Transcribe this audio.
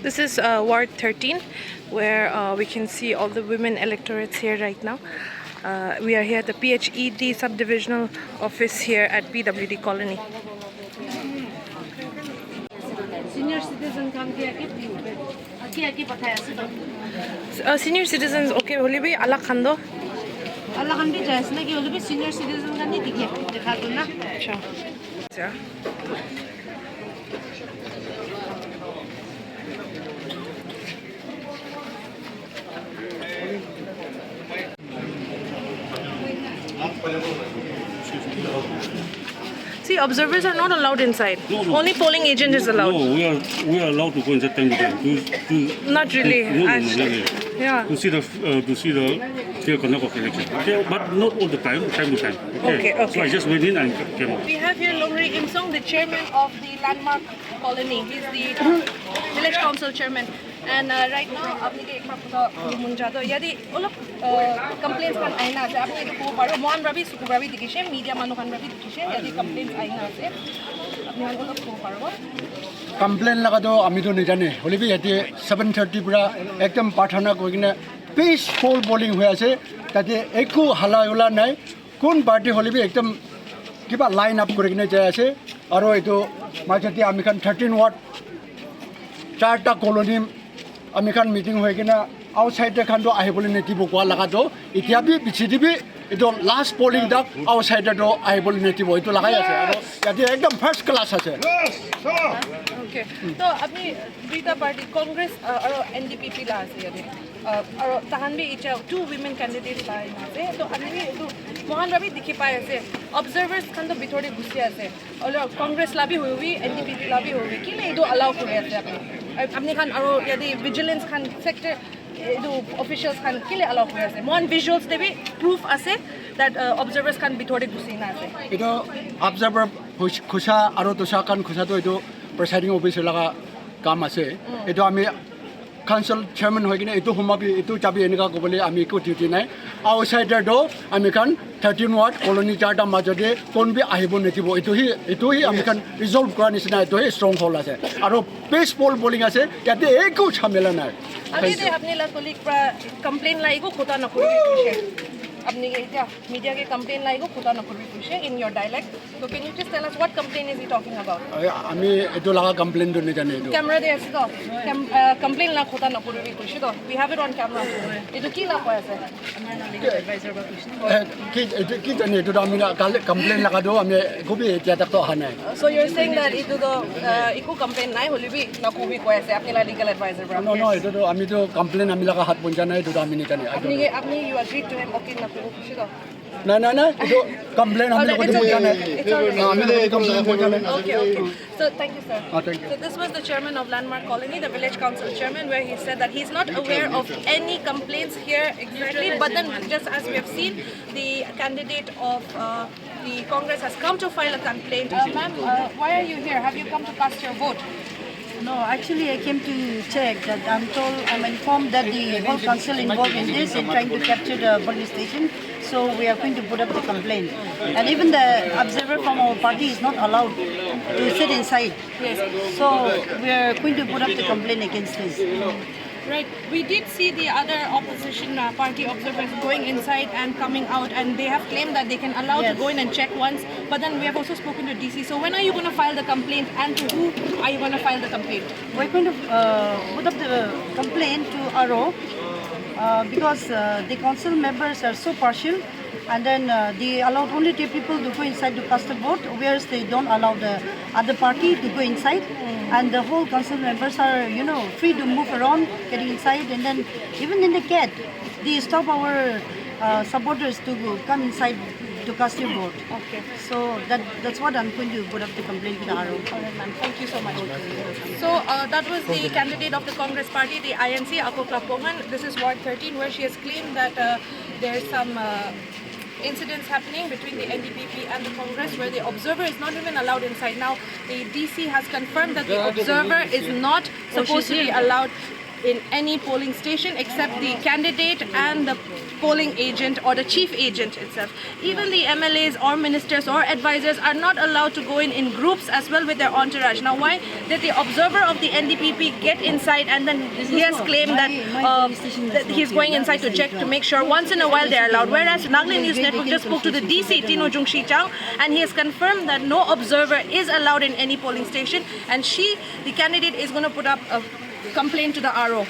This is Ward 13, where we can see all the women electorates here right now. We are here at the PHED subdivisional office here at PWD Colony. Senior citizen Senior citizens, okay, holi bhi alag khando. Allah kan bhi jaise na ki holi bhi senior citizen kan nahi dikha do na. Acha. Yeah. See, observers are not allowed inside. No. Only polling agent is allowed. No, we are allowed to go inside time to time. Not really. No, Yeah. To see the fair conduct of election. Okay, but not all the time to time. Okay. So I just went in and came out. We have here Longri Imsong, the chairman of the Landmark Colony. He's the village council chairman. And right now, आपने के एक बार पता मुंजा तो यदि उलोग complaints kan आईना से आपने जो को पारो मोहन रवि सुकुर रवि दिखेशे media मानो kan रवि दिखेशे यदि complaints आईना से आपने हम उलोग को पारो কমপ্লেইন লাগাতো আমিতো নিজানে হলিবি এটি 7:30 পৰা একদম প্ৰাৰ্থনা কৰি কিনে পিছফুল বলিং হৈ আছে তাতে একো হালা উলা নাই কোন পাৰ্টি হলিবি একদম কিবা লাইন আপ কৰি কিনে যাই আছে আৰু এইটো মাজতে আমি খান 13 ওয়ার্ড চাৰটা কলনী আমি খান মিটিং হৈ কিনে আউটসাইডাৰ খানটো আহিবলৈ নেতিব কোৱা লাগাতো এতিয়া বি পিছিদিবি এইটো লাষ্ট পলিং দাক আউটসাইডাৰটো আহিবলৈ নেতিব এইটো লাগাই আছে আৰু ইয়াতে একদম ফাৰ্ষ্ট ক্লাছ আছে Okay. So अपनी Brita Party Congress और NDPP ला से यदि और तहन भी इच्छा 2 women candidates ला से तो अन्य भी तो मोहन रवि दिखी पाए से observers खान तो बिथोड़े घुसे से और Congress ला भी हुई NDPP ला भी हुई कि नहीं तो allow करे से अपने खान और यदि vigilance Khan sector do officials Khan के लिए allow करे से मोहन visuals दे भी proof आसे that observers खान बिथोड़े घुसे ना से এইটো অবজাৰ্ভাৰ খুচা আৰু তোষা খান খুচাটো এইটো প্ৰেচাইডিং অফিচাৰ লগা কাম আছে এইটো আমি কাউন্সিল চেয়াৰমেন হৈ কিনে এইটো সোমাবি এইটো যাবি এনেকুৱা ক'বলৈ আমি একো ডিউটি নাই আউটচাইডাৰটো আমি খান 13 ওয়ার্ড কলনী চাৰটা মাজতে কোনবি আহিব নেতিব এইটোহি আমি খান ৰিজল্ভ কৰা নিচিনা এইটোহি ষ্ট্ৰং হল আছে আৰু পিছফুল বলিং আছে ইয়াতে একো ঝামেলা নাই अपने ला कलीग पर कंप्लेन लाइगो खोता न कोई विषय अपने क्या मीडिया के कंप्लेन लाइगो खोता न कोई विषय in your dialect so can you just tell us what complaint is he talking about আমি এইটো লগা কমপ্লেইনটো নিজানে এইটো camera de ase to complain la khota na kori vishi to we have it on camera etu ki la koi ase amar na legal advisor ba kuchni কি জানি এইটো আমি কালি complain লগাটো আমি খুবই এতিয়া তাক অহা নাই so you're saying that etu to eku complaint nai holi bi na ko bi koi ase apni la legal advisor ba no এইটো আমিতো কমপ্লেইন আমি লগা হাত পঞ্জা নাই এইটো আমি নিজানে apni you agreed to him okay na ko kushi to নাই এইটো কমপ্লেইন আমি লগতে পঞ্জা নাই আমি লগতে কমপ্লেইন পঞ্জা নাই Okay. So thank you, sir. Thank you. So this was the chairman of Landmark Colony, the village council chairman, where he said that he's not aware of any complaints here exactly. But then, just as we have seen, the candidate of the Congress has come to file a complaint. Ma'am, why are you here? Have you come to cast your vote? No, actually I came to check that I'm informed that the whole council involved in this in trying to capture the police station. So we are going to put up the complaint. And even the observer from our party is not allowed to sit inside. Yes. So we are going to put up the complaint against this. Right. We did see the other opposition party observers going inside and coming out, and they have claimed that they can allow to go in and check once. But then we have also spoken to DC. So when are you going to file the complaint, and to who are you going to file the complaint? We're going to put up the complaint to RO because the council members are so partial, and then they allowed only 2 people to go inside to cast a vote, whereas they don't allow the other party to go inside. And the whole council members are, free to move around, getting inside, and then even in the gate, they stop our supporters to come inside to cast your vote. Okay. So that's what I'm going to put up the complaint with the RO. All right, ma'am. Thank you so much. So that was the candidate of the Congress Party, the INC, Akokla Pohan. This is Ward 13, where she has claimed that there's some incidents happening between the NDPP and the Congress where the observer is not even allowed inside. Now, the DC has confirmed that the observer is not supposed to be allowed in any polling station except the candidate and the polling agent or the chief agent itself. Even the MLAs or ministers or advisors are not allowed to go in groups as well with their entourage. Now, why did the observer of the NDPP get inside and then he has claimed that he's going inside to check to make sure once in a while they're allowed, whereas Nagaland News Network just spoke to the DC, Tino Jungshi Chang, and he has confirmed that no observer is allowed in any polling station, and the candidate is going to put up a complaint to the RO.